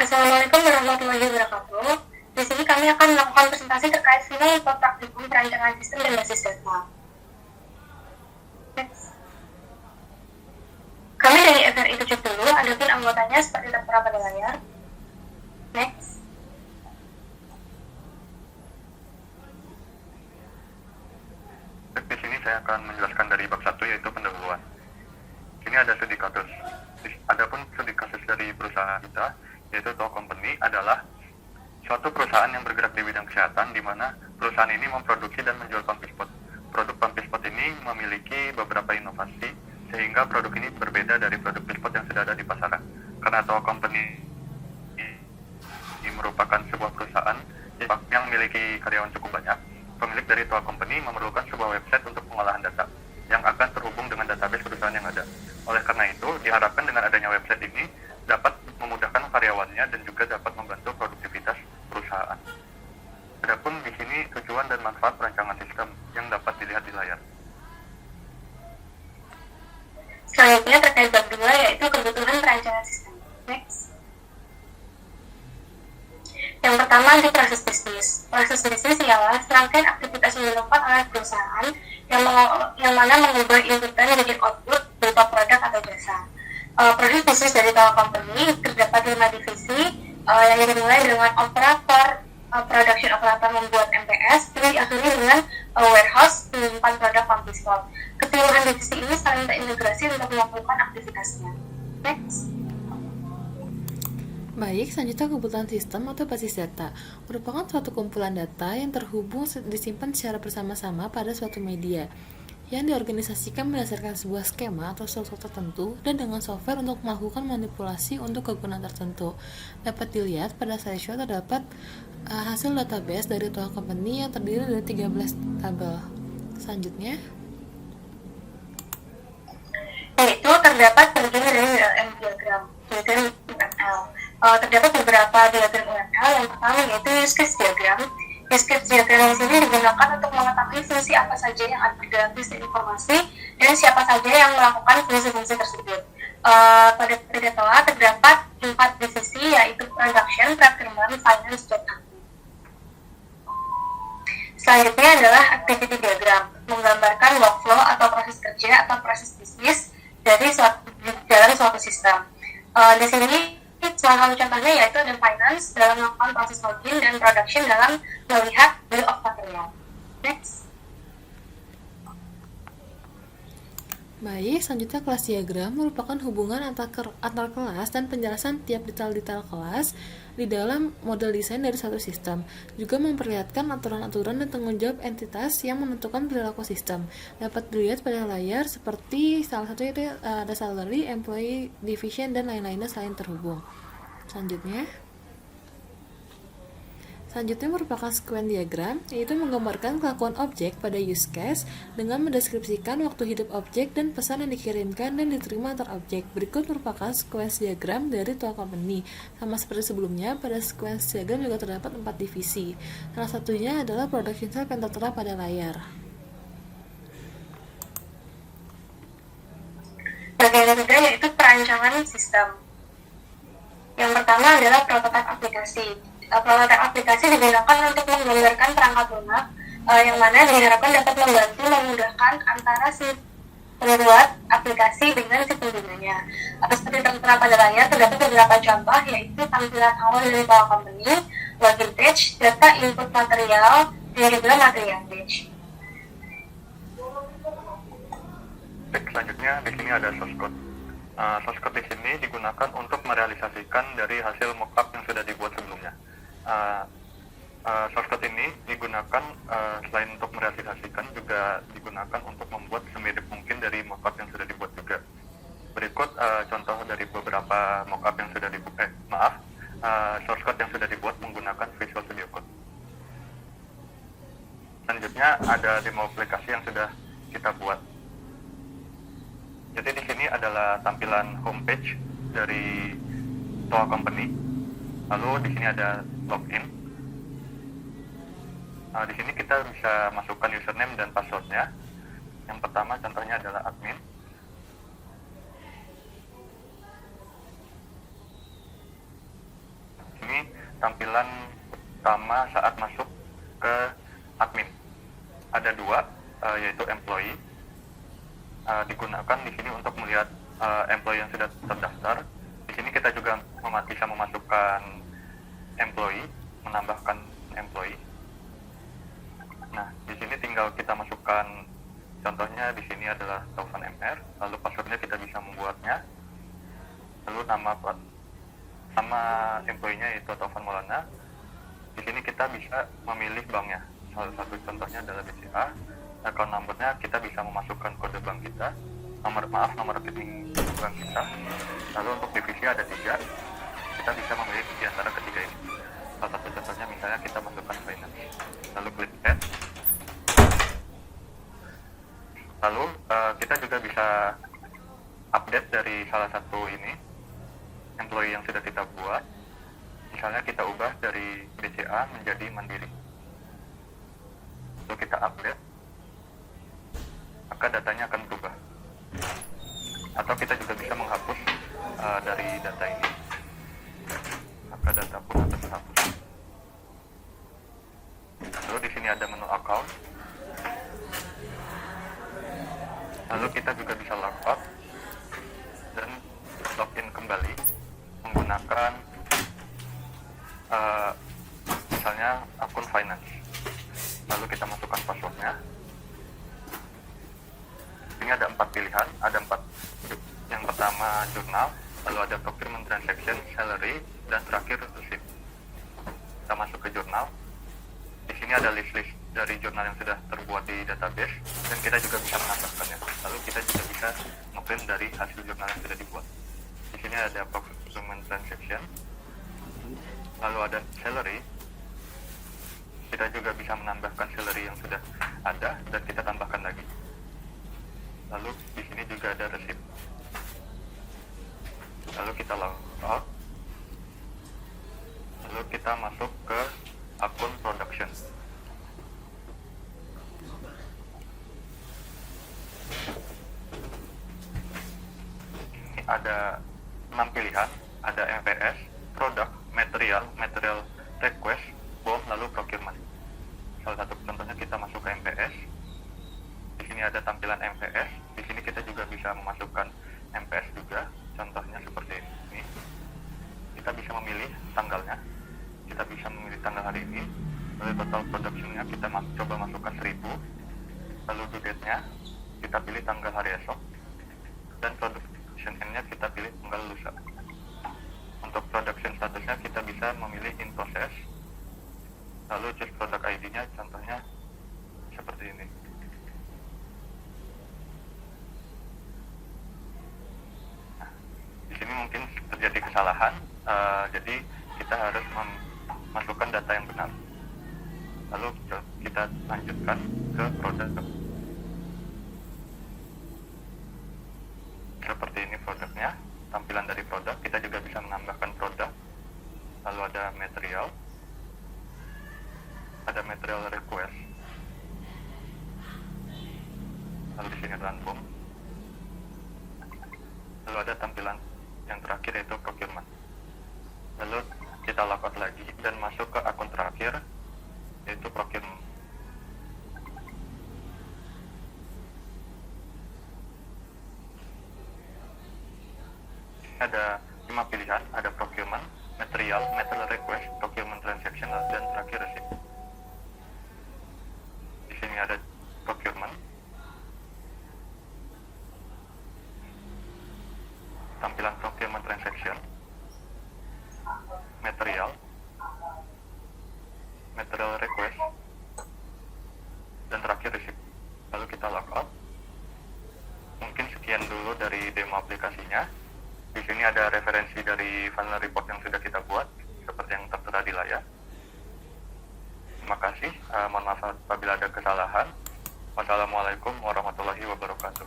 Assalamualaikum warahmatullahi wabarakatuh. Di sini kami akan melakukan presentasi terkait film praktikum perancangan sistem dan basis data. Next. Kami dari FRI 70, adapun anggotanya seperti tertera pada layar. Next. Di sini saya akan menjelaskan dari bab 1, yaitu pendahuluan. Ini ada studi kasus. Adapun studi kasus dari perusahaan kita, yaitu Toa Company, adalah suatu perusahaan yang bergerak di bidang kesehatan, di mana perusahaan ini memproduksi dan menjual pump spot. Produk pump spot ini memiliki beberapa inovasi, sehingga produk ini berbeda dari produk spot yang sudah ada di pasaran. Karena Toa Company ini merupakan sebuah perusahaan yang memiliki karyawan cukup banyak, pemilik dari Toa Company memerlukan sebuah website untuk pengolahan data yang akan terhubung dengan database perusahaan yang ada. Oleh karena itu, diharapkan dengan adanya website ini dapat memudahkan karyawannya dan juga dapat membantu produktivitas perusahaan. Adapun di sini tujuan dan manfaat perancangan sistem yang dapat dilihat di layar. Selanjutnya terkait bab 2, yaitu kebutuhan perancangan sistem. Next. Yang pertama di proses bisnis. Proses bisnis ialah serangkaian aktivitas yang dilakukan oleh perusahaan yang mana mengubah inputan menjadi output berupa produk atau jasa. Proses bisnis dari Toa Company terdapat 5 divisi yang dimulai dengan operator, production operator membuat MPS, dan diakhiri dengan warehouse menyimpan produk pump spot. Keseluruhan divisi ini saling terintegrasi untuk melakukan aktivitasnya. Next. Baik, selanjutnya kebutuhan sistem atau basis data merupakan suatu kumpulan data yang terhubung disimpan secara bersama-sama pada suatu media yang diorganisasikan berdasarkan sebuah skema atau struktur tertentu dan dengan software untuk melakukan manipulasi untuk kegunaan tertentu. Dapat dilihat pada slideshow terdapat hasil database dari Toa Company yang terdiri dari 13 tabel. Selanjutnya, Yaitu terdapat bagian dari URL diagram, yaitu URL. Terdapat beberapa diagram URL. Yang pertama yaitu use case diagram. Use case diagram di sini digunakan untuk mengetahui fungsi apa saja yang ada dalam sistem informasi dan siapa saja yang melakukan fungsi-fungsi tersebut. Pada Toa terdapat 4 divisi, yaitu production, procurement, finance, dan admin. Selanjutnya adalah activity diagram, menggambarkan workflow atau proses kerja atau proses bisnis dalam suatu sistem. Di sini salah satu contohnya yaitu ada finance dalam melakukan proses login dan production dalam melihat bill of material. Next. baik, selanjutnya kelas diagram merupakan hubungan antar kelas dan penjelasan tiap detail-detail kelas di dalam model desain dari suatu sistem. Juga memperlihatkan aturan-aturan dan tanggung jawab entitas yang menentukan perilaku sistem. Dapat dilihat pada layar seperti salah satu itu ada salary, employee, division, dan lain-lainnya saling terhubung. Selanjutnya merupakan sequence diagram, yaitu menggambarkan kelakuan objek pada use case dengan mendeskripsikan waktu hidup objek dan pesan yang dikirimkan dan diterima antar objek. Berikut merupakan sequence diagram dari Toa Company. Sama seperti sebelumnya, pada sequence diagram juga terdapat 4 divisi. Salah satunya adalah production cell yang tertera pada layar. Bagian ketiga yaitu perancangan sistem. Yang pertama adalah prototipe aplikasi. Prototipe aplikasi digunakan untuk menggambarkan perangkat lunak yang mana diharapkan dapat membantu memudahkan antara si pembuat aplikasi dengan si penggunanya. Seperti tertera pada layar, terdapat beberapa contoh, yaitu tampilan awal dari Toa Company, login page, data input material, dan juga material page. Selanjutnya di sini ada source code. Source code di sini digunakan untuk merealisasikan dari hasil mockup yang sudah dibuat sebelumnya. Source code ini digunakan selain untuk merealisasikan, juga digunakan untuk membuat semirip mungkin dari mockup yang sudah dibuat juga. Berikut contoh dari beberapa mockup yang sudah dibuat. Source code yang sudah dibuat menggunakan Visual Studio Code. Selanjutnya ada demo aplikasi yang sudah kita buat. Jadi di sini adalah tampilan homepage dari Toa Company. Lalu di sini ada login. Di sini kita bisa masukkan username dan passwordnya. Yang pertama contohnya adalah admin. tampilan utama saat masuk ke admin. Ada dua, yaitu employee. Digunakan di sini untuk melihat employee yang sudah terdaftar. Di sini kita juga bisa memasukkan employee, menambahkan employee. Nah, di sini tinggal kita masukkan, contohnya di sini adalah Taufan MR, lalu passwordnya kita bisa membuatnya, lalu nama employee-nya yaitu Taufan Maulana. Di sini kita bisa memilih banknya. Salah satu contohnya adalah BCA. Account number-nya kita bisa memasukkan kode bank kita, nomor rekening bank kita. Lalu untuk divisi ada 3, kita bisa memilih di antara ketiga ini. Salah satu contohnya misalnya kita masukkan finance, lalu klik add. Lalu kita juga bisa update dari salah satu ini employee yang sudah kita buat. Misalnya kita ubah dari BCA menjadi Mandiri, lalu kita update, maka datanya akan berubah. Atau kita juga bisa menghapus dari data ini, maka data pun akan terhapus. Lalu di sini ada menu account. Lalu kita juga bisa logout dan login kembali menggunakan misalnya akun finance. Lalu kita masukkan passwordnya. Ini ada 4 pilihan, ada 4. Yang pertama jurnal, lalu ada procurement transaction, salary, dan terakhir receipt. Kita masuk ke jurnal. Di sini ada list-list dari jurnal yang sudah terbuat di database, dan kita juga bisa menambahkannya. Lalu kita juga bisa nge-print dari hasil jurnal yang sudah dibuat. Di sini ada procurement transaction, lalu ada salary. Kita juga bisa menambahkan salary yang sudah ada dan kita tambahkan lagi. Lalu di sini juga ada receipt. Lalu kita log out. Lalu kita masuk ke akun production. Ini ada 6 pilihan, ada MPS, product, material request, BOM, lalu procurement. Salah satu contohnya kita masuk ke MPS. Di sini ada tampilan MPS. Di sini kita juga bisa memasukkan MPS juga. Contohnya seperti ini. Kita bisa memilih tanggalnya. Kita bisa memilih tanggal hari ini. Lalu total production-nya kita coba masukkan 1000. Lalu due date-nya kita pilih tanggal hari esok. Dan production end-nya kita pilih tanggal lusa. Untuk production statusnya kita bisa memilih in process. Lalu choose product ID-nya, contohnya seperti ini. Nah, di sini mungkin terjadi kesalahan, jadi kita harus memasukkan data yang benar. Lalu kita lanjutkan ke produk. Seperti ini produknya, tampilan dari produk. Kita juga bisa menambahkan produk. Lalu ada material request. Lalu di sini random. Lalu ada tampilan yang terakhir yaitu procurement. Lalu kita logout lagi dan masuk ke akun terakhir yaitu procurement. Ada 5 pilihan, ada procurement, material request, procurement transaction, dan terakhir receipt. Di sini ada procurement, tampilan procurement transaction, material request, dan terakhir receipt. Lalu kita logout. Mungkin sekian dulu dari demo aplikasinya. Di sini ada referensi dari final report yang sudah kita buat, seperti yang tertera di layar. Terima kasih. Mohon maaf apabila ada kesalahan. Wassalamualaikum warahmatullahi wabarakatuh.